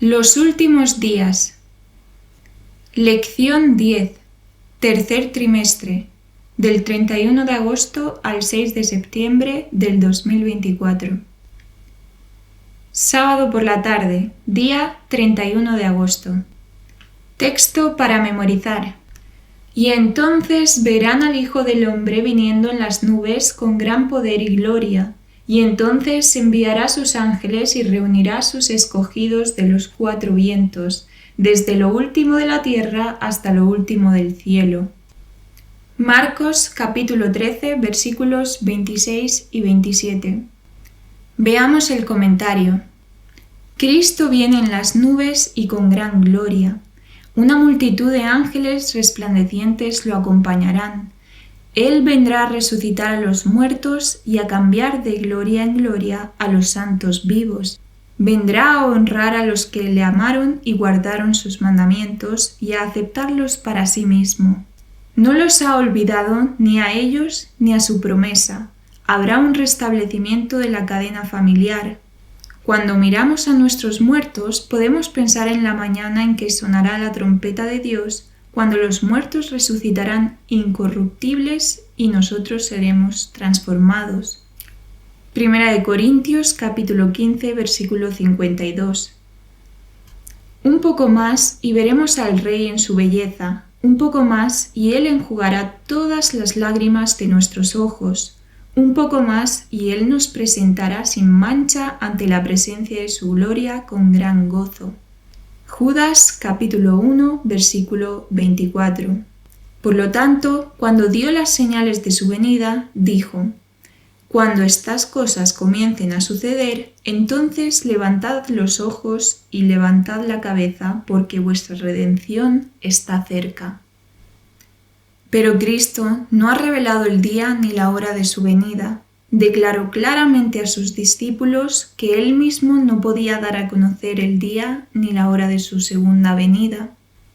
Los últimos días. Lección 10. Tercer trimestre. Del 31 de agosto al 6 de septiembre del 2024. Sábado por la tarde, día 31 de agosto. Texto para memorizar. Y entonces verán al Hijo del Hombre viniendo en las nubes con gran poder y gloria. Y entonces enviará sus ángeles y reunirá a sus escogidos de los cuatro vientos, desde lo último de la tierra hasta lo último del cielo. Marcos capítulo 13 versículos 26 y 27. Veamos el comentario. Cristo viene en las nubes y con gran gloria. Una multitud de ángeles resplandecientes lo acompañarán. Él vendrá a resucitar a los muertos y a cambiar de gloria en gloria a los santos vivos. Vendrá a honrar a los que le amaron y guardaron sus mandamientos y a aceptarlos para sí mismo. No los ha olvidado ni a ellos ni a su promesa. Habrá un restablecimiento de la cadena familiar. Cuando miramos a nuestros muertos, podemos pensar en la mañana en que sonará la trompeta de Dios, cuando los muertos resucitarán incorruptibles y nosotros seremos transformados. Primera de Corintios capítulo 15 versículo 52. Un poco más y veremos al Rey en su belleza, un poco más y Él enjugará todas las lágrimas de nuestros ojos, un poco más y Él nos presentará sin mancha ante la presencia de su gloria con gran gozo. Judas capítulo 1 versículo 24. Por lo tanto, cuando dio las señales de su venida, dijo: Cuando estas cosas comiencen a suceder, entonces levantad los ojos y levantad la cabeza, porque vuestra redención está cerca. Pero Cristo no ha revelado el día ni la hora de su venida. Declaró claramente a sus discípulos que él mismo no podía dar a conocer el día ni la hora de su segunda venida.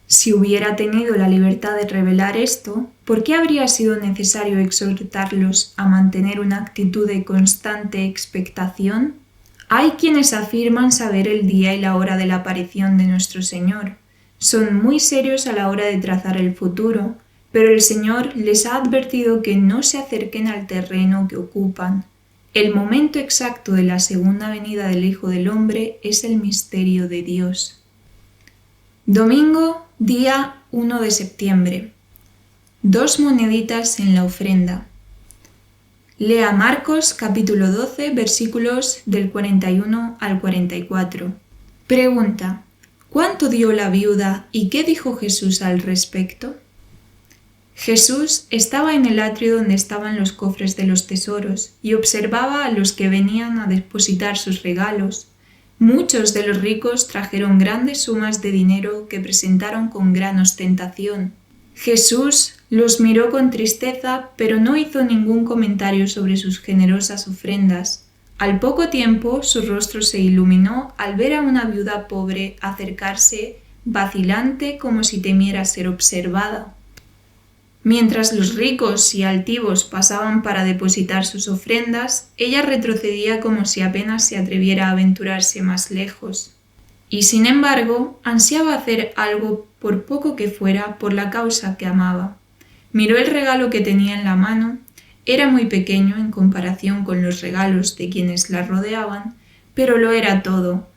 Si hubiera tenido la libertad de revelar esto, ¿por qué habría sido necesario exhortarlos a mantener una actitud de constante expectación? Hay quienes afirman saber el día y la hora de la aparición de nuestro Señor. Son muy serios a la hora de trazar el futuro, pero el Señor les ha advertido que no se acerquen al terreno que ocupan. El momento exacto de la segunda venida del Hijo del Hombre es el misterio de Dios. Domingo, día 1 de septiembre. 2 moneditas en la ofrenda. Lea Marcos capítulo 12 versículos del 41 al 44. Pregunta: ¿cuánto dio la viuda y qué dijo Jesús al respecto? Jesús estaba en el atrio donde estaban los cofres de los tesoros y observaba a los que venían a depositar sus regalos. Muchos de los ricos trajeron grandes sumas de dinero que presentaron con gran ostentación. Jesús los miró con tristeza, pero no hizo ningún comentario sobre sus generosas ofrendas. Al poco tiempo su rostro se iluminó al ver a una viuda pobre acercarse, vacilante como si temiera ser observada. Mientras los ricos y altivos pasaban para depositar sus ofrendas, ella retrocedía como si apenas se atreviera a aventurarse más lejos. Y sin embargo, ansiaba hacer algo, por poco que fuera, por la causa que amaba. Miró el regalo que tenía en la mano. Era muy pequeño en comparación con los regalos de quienes la rodeaban, pero lo era todo.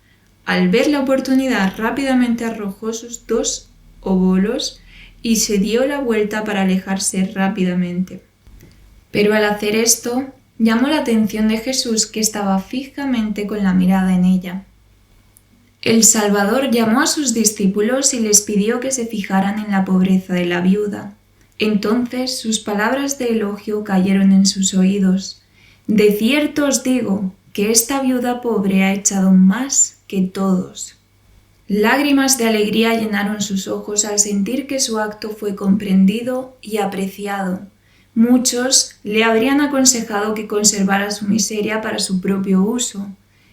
Al ver la oportunidad, rápidamente arrojó sus 2 óbolos y se dio la vuelta para alejarse rápidamente. Pero al hacer esto, llamó la atención de Jesús, que estaba fijamente con la mirada en ella. El Salvador llamó a sus discípulos y les pidió que se fijaran en la pobreza de la viuda. Entonces sus palabras de elogio cayeron en sus oídos. De cierto os digo que esta viuda pobre ha echado más que todos. Lágrimas de alegría llenaron sus ojos al sentir que su acto fue comprendido y apreciado. Muchos le habrían aconsejado que conservara su miseria para su propio uso.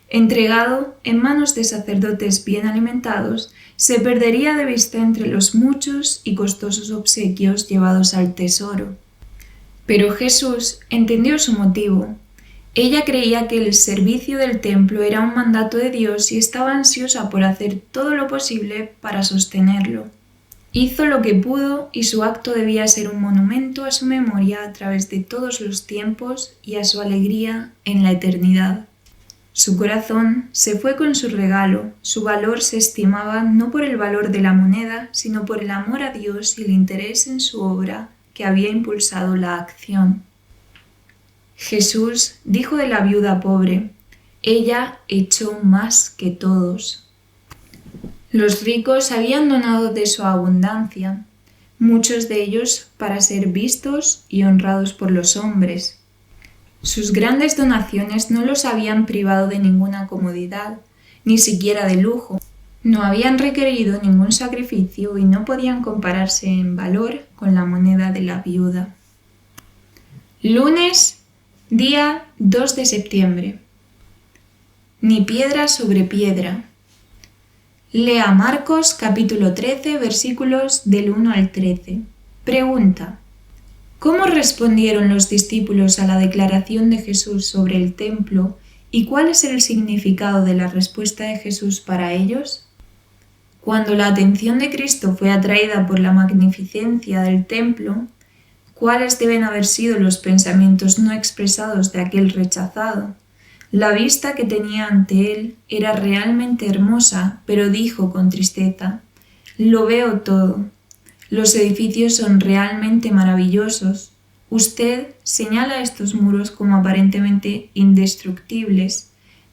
Entregado en manos de sacerdotes bien alimentados, se perdería de vista entre los muchos y costosos obsequios llevados al tesoro. Pero Jesús entendió su motivo. Ella creía que el servicio del templo era un mandato de Dios y estaba ansiosa por hacer todo lo posible para sostenerlo. Hizo lo que pudo y su acto debía ser un monumento a su memoria a través de todos los tiempos y a su alegría en la eternidad. Su corazón se fue con su regalo, su valor se estimaba no por el valor de la moneda, sino por el amor a Dios y el interés en su obra que había impulsado la acción. Jesús dijo de la viuda pobre: ella echó más que todos. Los ricos habían donado de su abundancia, muchos de ellos para ser vistos y honrados por los hombres. Sus grandes donaciones no los habían privado de ninguna comodidad, ni siquiera de lujo. No habían requerido ningún sacrificio y no podían compararse en valor con la moneda de la viuda. Lunes, día 2 de septiembre. Ni piedra sobre piedra. Lea Marcos capítulo 13 versículos del 1 al 13. Pregunta: ¿cómo respondieron los discípulos a la declaración de Jesús sobre el templo y cuál es el significado de la respuesta de Jesús para ellos? Cuando la atención de Cristo fue atraída por la magnificencia del templo, ¿cuáles deben haber sido los pensamientos no expresados de aquel rechazado? La vista que tenía ante él era realmente hermosa, pero dijo con tristeza: lo veo todo. Los edificios son realmente maravillosos. Usted señala estos muros como aparentemente indestructibles,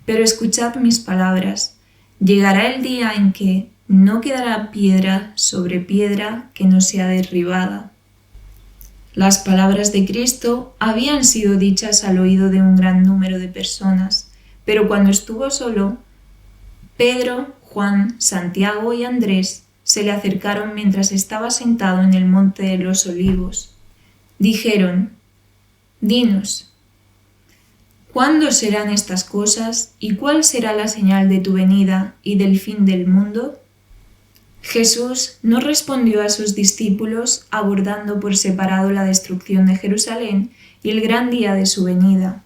pero escuchad mis palabras. Llegará el día en que no quedará piedra sobre piedra que no sea derribada. Las palabras de Cristo habían sido dichas al oído de un gran número de personas, pero cuando estuvo solo, Pedro, Juan, Santiago y Andrés se le acercaron mientras estaba sentado en el monte de los Olivos. Dijeron: dinos, ¿cuándo serán estas cosas y cuál será la señal de tu venida y del fin del mundo? Jesús no respondió a sus discípulos abordando por separado la destrucción de Jerusalén y el gran día de su venida.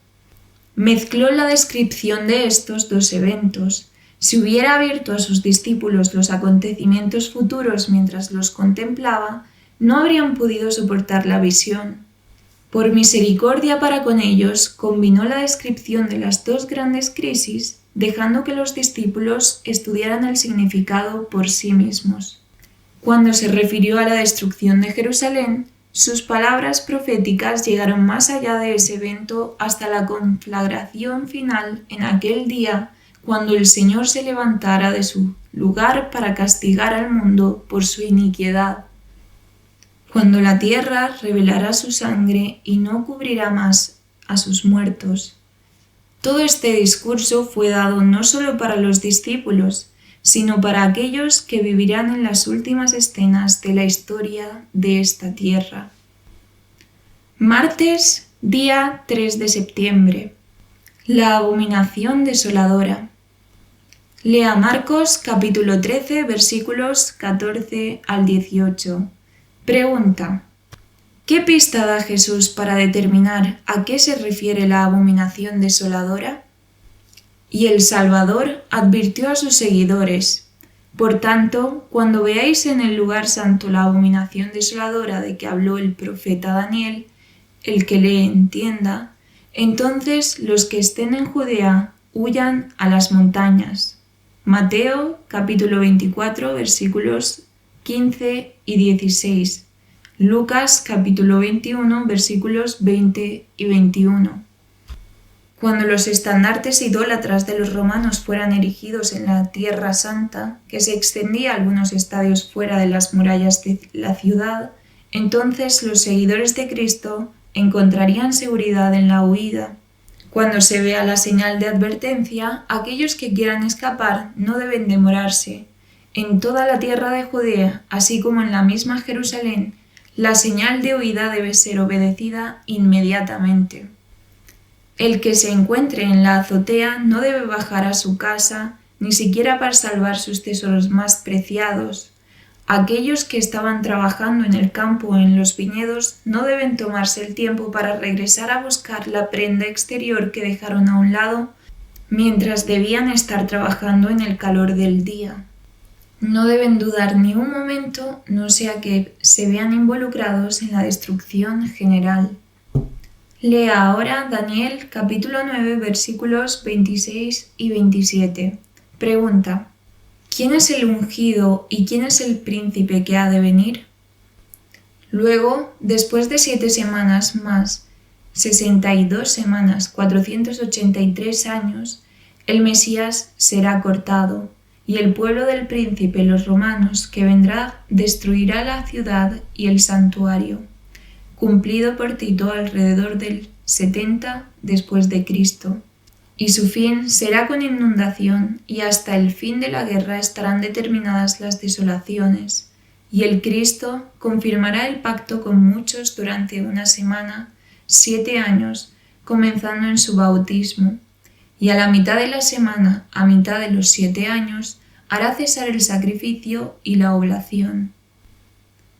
Mezcló la descripción de estos dos eventos. Si hubiera abierto a sus discípulos los acontecimientos futuros mientras los contemplaba, no habrían podido soportar la visión. Por misericordia para con ellos, combinó la descripción de las dos grandes crisis, dejando que los discípulos estudiaran el significado por sí mismos. Cuando se refirió a la destrucción de Jerusalén, sus palabras proféticas llegaron más allá de ese evento hasta la conflagración final en aquel día, cuando el Señor se levantara de su lugar para castigar al mundo por su iniquidad. Cuando la tierra revelará su sangre y no cubrirá más a sus muertos. Todo este discurso fue dado no solo para los discípulos, sino para aquellos que vivirán en las últimas escenas de la historia de esta tierra. Martes, día 3 de septiembre. La abominación desoladora. Lea Marcos capítulo 13 versículos 14 al 18. Pregunta: ¿qué pista da Jesús para determinar a qué se refiere la abominación desoladora? Y el Salvador advirtió a sus seguidores: por tanto, cuando veáis en el lugar santo la abominación desoladora de que habló el profeta Daniel, el que le entienda, entonces los que estén en Judea huyan a las montañas. Mateo capítulo 24 versículos 15 y 16. Lucas capítulo 21 versículos 20 y 21. Cuando los estandartes idólatras de los romanos fueran erigidos en la Tierra Santa, que se extendía a algunos estadios fuera de las murallas de la ciudad, entonces los seguidores de Cristo encontrarían seguridad en la huida. Cuando se vea la señal de advertencia, aquellos que quieran escapar no deben demorarse. En toda la tierra de Judea, así como en la misma Jerusalén, la señal de huida debe ser obedecida inmediatamente. El que se encuentre en la azotea no debe bajar a su casa, ni siquiera para salvar sus tesoros más preciados. Aquellos que estaban trabajando en el campo o en los viñedos no deben tomarse el tiempo para regresar a buscar la prenda exterior que dejaron a un lado mientras debían estar trabajando en el calor del día. No deben dudar ni un momento, no sea que se vean involucrados en la destrucción general. Lea ahora Daniel capítulo 9 versículos 26 y 27. Pregunta: ¿quién es el ungido y quién es el príncipe que ha de venir? Luego, después de 7 semanas más 62 semanas, 483 años, el Mesías será cortado, y el pueblo del príncipe, los romanos, que vendrá, destruirá la ciudad y el santuario, cumplido por Tito alrededor del 70 después de Cristo. Y su fin será con inundación, y hasta el fin de la guerra estarán determinadas las desolaciones, y el Cristo confirmará el pacto con muchos durante una semana, 7 años, comenzando en su bautismo, y a la mitad de la semana, a mitad de los 7 años, hará cesar el sacrificio y la oblación.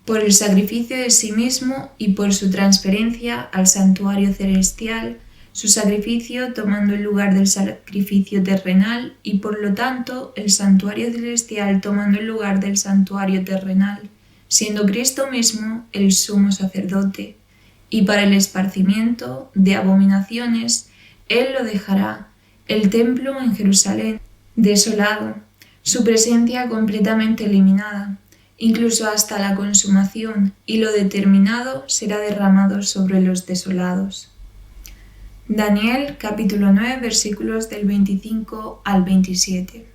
Por el sacrificio de sí mismo y por su transferencia al santuario celestial, su sacrificio tomando el lugar del sacrificio terrenal y por lo tanto el santuario celestial tomando el lugar del santuario terrenal, siendo Cristo mismo el sumo sacerdote, y para el esparcimiento de abominaciones, Él lo dejará, el templo en Jerusalén, desolado, su presencia completamente eliminada, incluso hasta la consumación, y lo determinado será derramado sobre los desolados. Daniel capítulo 9 versículos del 25 al 27.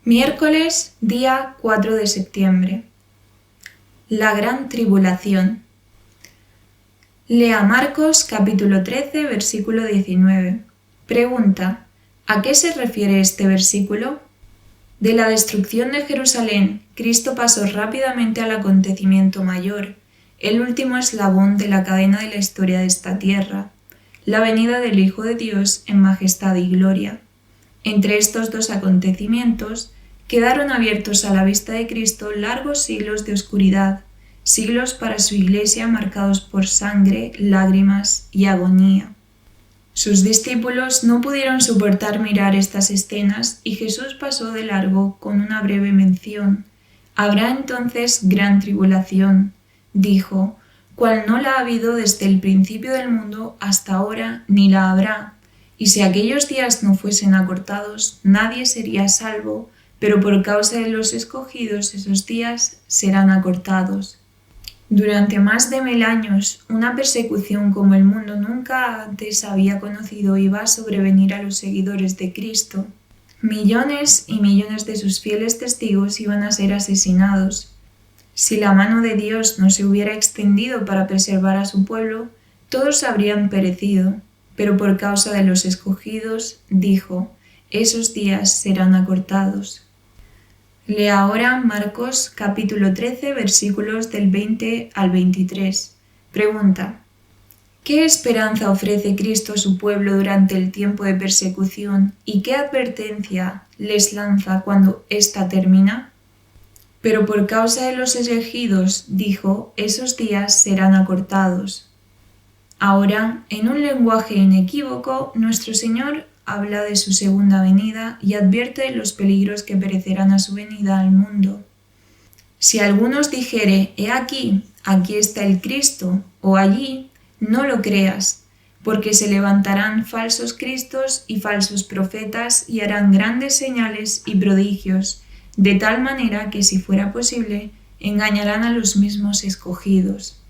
Miércoles, día 4 de septiembre. La gran tribulación. Lea Marcos capítulo 13 versículo 19. Pregunta: ¿a qué se refiere este versículo? De la destrucción de Jerusalén, Cristo pasó rápidamente al acontecimiento mayor, el último eslabón de la cadena de la historia de esta tierra, la venida del Hijo de Dios en majestad y gloria. Entre estos dos acontecimientos quedaron abiertos a la vista de Cristo largos siglos de oscuridad, siglos para su iglesia marcados por sangre, lágrimas y agonía. Sus discípulos no pudieron soportar mirar estas escenas y Jesús pasó de largo con una breve mención. Habrá entonces gran tribulación, dijo, cual no la ha habido desde el principio del mundo hasta ahora, ni la habrá. Y si aquellos días no fuesen acortados, nadie sería salvo, pero por causa de los escogidos esos días serán acortados. Durante más de 1000 años, una persecución como el mundo nunca antes había conocido iba a sobrevenir a los seguidores de Cristo. Millones y millones de sus fieles testigos iban a ser asesinados. Si la mano de Dios no se hubiera extendido para preservar a su pueblo, todos habrían perecido, pero por causa de los escogidos, dijo, esos días serán acortados. Lea ahora Marcos capítulo 13 versículos del 20 al 23. Pregunta: ¿qué esperanza ofrece Cristo a su pueblo durante el tiempo de persecución y qué advertencia les lanza cuando ésta termina? Pero por causa de los elegidos, dijo, esos días serán acortados. Ahora, en un lenguaje inequívoco, nuestro Señor habla de su segunda venida y advierte de los peligros que perecerán a su venida al mundo. Si algunos dijere, he aquí, aquí está el Cristo, o allí, no lo creas, porque se levantarán falsos cristos y falsos profetas y harán grandes señales y prodigios, de tal manera que si fuera posible, engañarán a los mismos escogidos.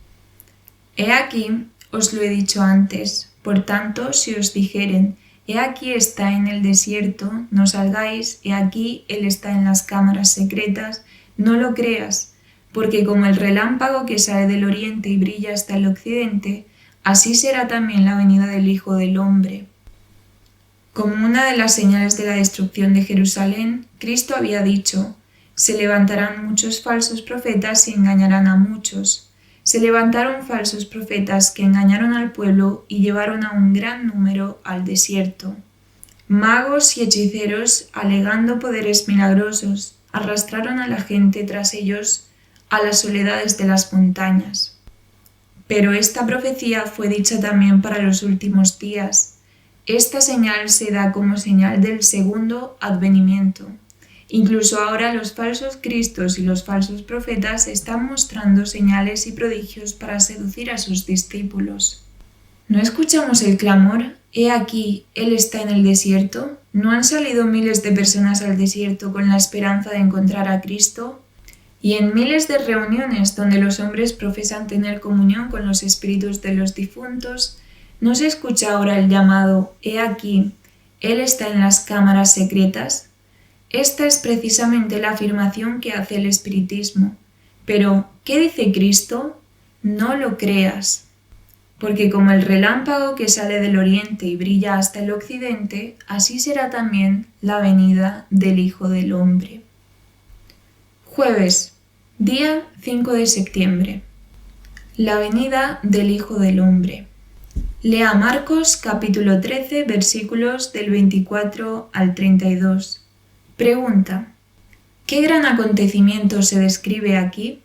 He aquí, os lo he dicho antes, por tanto, si os dijeren, he aquí está en el desierto, no salgáis, he aquí él está en las cámaras secretas, no lo creas, porque como el relámpago que sale del oriente y brilla hasta el occidente, así será también la venida del Hijo del Hombre. Como una de las señales de la destrucción de Jerusalén, Cristo había dicho, se levantarán muchos falsos profetas y engañarán a muchos. Se levantaron falsos profetas que engañaron al pueblo y llevaron a un gran número al desierto. Magos y hechiceros, alegando poderes milagrosos, arrastraron a la gente tras ellos a las soledades de las montañas. Pero esta profecía fue dicha también para los últimos días. Esta señal se da como señal del segundo advenimiento. Incluso ahora los falsos cristos y los falsos profetas están mostrando señales y prodigios para seducir a sus discípulos. ¿No escuchamos el clamor? He aquí, Él está en el desierto. ¿No han salido miles de personas al desierto con la esperanza de encontrar a Cristo? Y en miles de reuniones donde los hombres profesan tener comunión con los espíritus de los difuntos, ¿no se escucha ahora el llamado, he aquí, Él está en las cámaras secretas? Esta es precisamente la afirmación que hace el espiritismo. Pero, ¿qué dice Cristo? No lo creas. Porque como el relámpago que sale del oriente y brilla hasta el occidente, así será también la venida del Hijo del Hombre. Jueves, día 5 de septiembre. La venida del Hijo del Hombre. Lea Marcos capítulo 13, versículos del 24 al 32. Pregunta: ¿qué gran acontecimiento se describe aquí?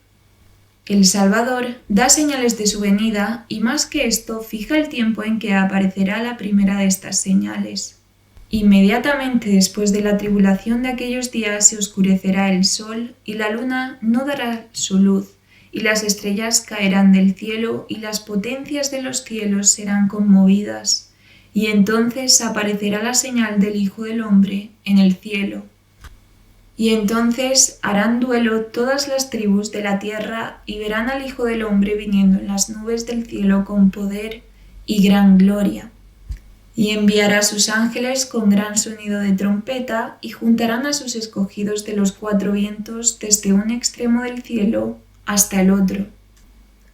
El Salvador da señales de su venida y más que esto fija el tiempo en que aparecerá la primera de estas señales. Inmediatamente después de la tribulación de aquellos días se oscurecerá el sol y la luna no dará su luz y las estrellas caerán del cielo y las potencias de los cielos serán conmovidas y entonces aparecerá la señal del Hijo del Hombre en el cielo. Y entonces harán duelo todas las tribus de la tierra y verán al Hijo del Hombre viniendo en las nubes del cielo con poder y gran gloria. Y enviará a sus ángeles con gran sonido de trompeta y juntarán a sus escogidos de los cuatro vientos desde un extremo del cielo hasta el otro.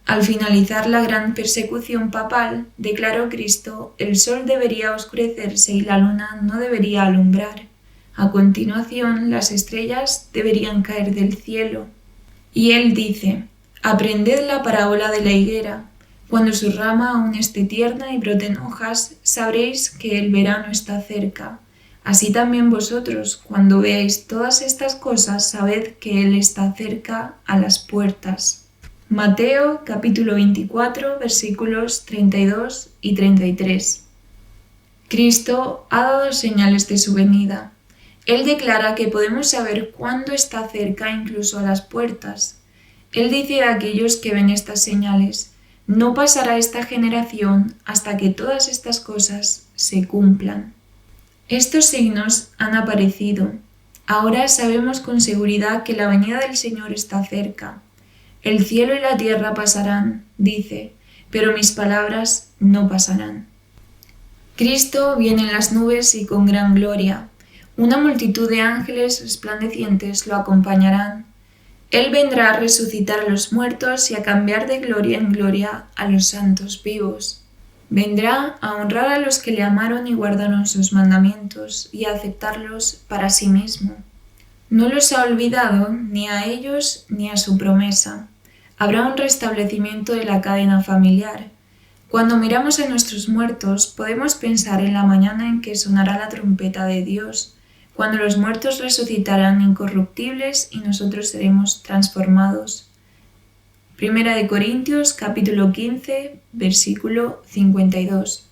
Al finalizar la gran persecución papal, declaró Cristo, el sol debería oscurecerse y la luna no debería alumbrar. A continuación, las estrellas deberían caer del cielo. Y él dice, aprended la parábola de la higuera. Cuando su rama aún esté tierna y broten hojas, sabréis que el verano está cerca. Así también vosotros, cuando veáis todas estas cosas, sabed que Él está cerca a las puertas. Mateo capítulo 24, versículos 32 y 33. Cristo ha dado señales de su venida. Él declara que podemos saber cuándo está cerca incluso a las puertas. Él dice a aquellos que ven estas señales, no pasará esta generación hasta que todas estas cosas se cumplan. Estos signos han aparecido. Ahora sabemos con seguridad que la venida del Señor está cerca. El cielo y la tierra pasarán, dice, pero mis palabras no pasarán. Cristo viene en las nubes y con gran gloria. Una multitud de ángeles resplandecientes lo acompañarán. Él vendrá a resucitar a los muertos y a cambiar de gloria en gloria a los santos vivos. Vendrá a honrar a los que le amaron y guardaron sus mandamientos y a aceptarlos para sí mismo. No los ha olvidado ni a ellos ni a su promesa. Habrá un restablecimiento de la cadena familiar. Cuando miramos a nuestros muertos, podemos pensar en la mañana en que sonará la trompeta de Dios, cuando los muertos resucitarán incorruptibles y nosotros seremos transformados. Primera de Corintios, capítulo 15, versículo 52.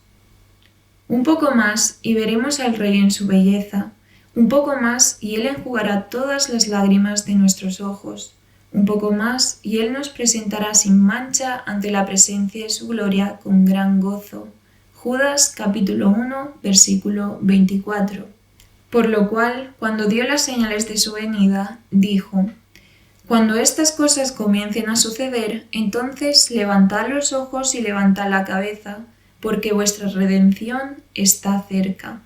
Un poco más y veremos al Rey en su belleza. Un poco más y Él enjugará todas las lágrimas de nuestros ojos. Un poco más y Él nos presentará sin mancha ante la presencia de su gloria con gran gozo. Judas, capítulo 1, versículo 24. Por lo cual, cuando dio las señales de su venida, dijo, cuando estas cosas comiencen a suceder, entonces levantad los ojos y levantad la cabeza, porque vuestra redención está cerca.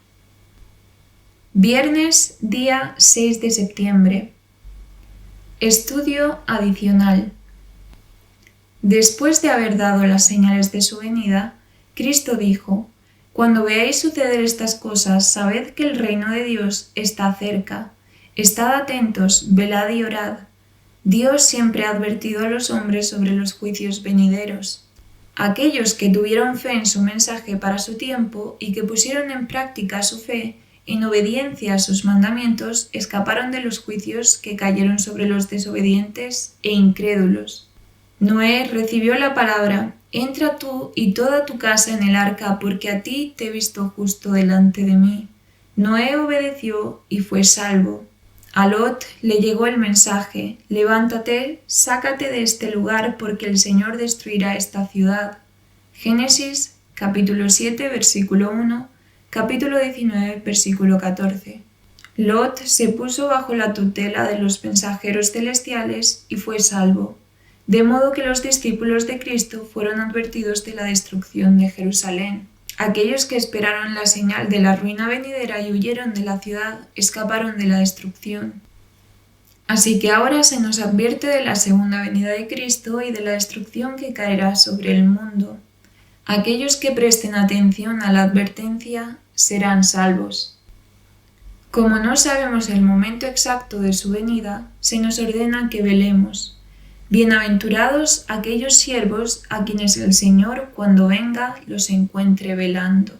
Viernes, día 6 de septiembre. Estudio adicional. Después de haber dado las señales de su venida, Cristo dijo, cuando veáis suceder estas cosas, sabed que el reino de Dios está cerca. Estad atentos, velad y orad. Dios siempre ha advertido a los hombres sobre los juicios venideros. Aquellos que tuvieron fe en su mensaje para su tiempo y que pusieron en práctica su fe en obediencia a sus mandamientos, escaparon de los juicios que cayeron sobre los desobedientes e incrédulos. Noé recibió la palabra: entra tú y toda tu casa en el arca, porque a ti te he visto justo delante de mí. Noé obedeció y fue salvo. A Lot le llegó el mensaje: levántate, sácate de este lugar, porque el Señor destruirá esta ciudad. Génesis capítulo 7, versículo 1, capítulo 19, versículo 14. Lot se puso bajo la tutela de los mensajeros celestiales y fue salvo, de modo que los discípulos de Cristo fueron advertidos de la destrucción de Jerusalén. Aquellos que esperaron la señal de la ruina venidera y huyeron de la ciudad escaparon de la destrucción. Así que ahora se nos advierte de la segunda venida de Cristo y de la destrucción que caerá sobre el mundo. Aquellos que presten atención a la advertencia serán salvos. Como no sabemos el momento exacto de su venida, se nos ordena que velemos. Bienaventurados aquellos siervos a quienes el Señor, cuando venga, los encuentre velando.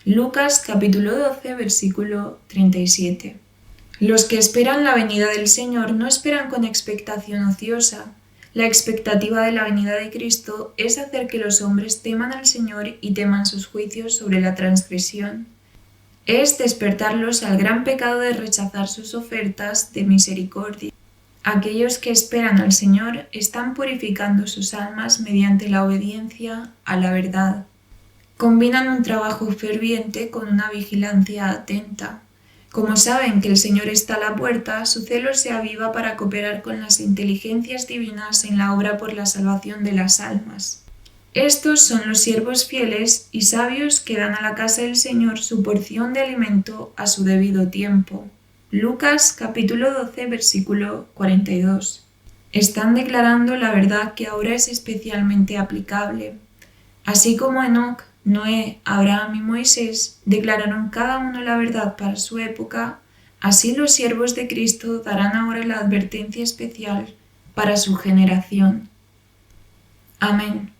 Lucas capítulo 12, versículo 37. Los que esperan la venida del Señor no esperan con expectación ociosa. La expectativa de la venida de Cristo es hacer que los hombres teman al Señor y teman sus juicios sobre la transgresión. Es despertarlos al gran pecado de rechazar sus ofertas de misericordia. Aquellos que esperan al Señor están purificando sus almas mediante la obediencia a la verdad. Combinan un trabajo ferviente con una vigilancia atenta. Como saben que el Señor está a la puerta, su celo se aviva para cooperar con las inteligencias divinas en la obra por la salvación de las almas. Estos son los siervos fieles y sabios que dan a la casa del Señor su porción de alimento a su debido tiempo. Lucas capítulo 12, versículo 42. Están declarando la verdad que ahora es especialmente aplicable. Así como Enoc, Noé, Abraham y Moisés declararon cada uno la verdad para su época, así los siervos de Cristo darán ahora la advertencia especial para su generación. Amén.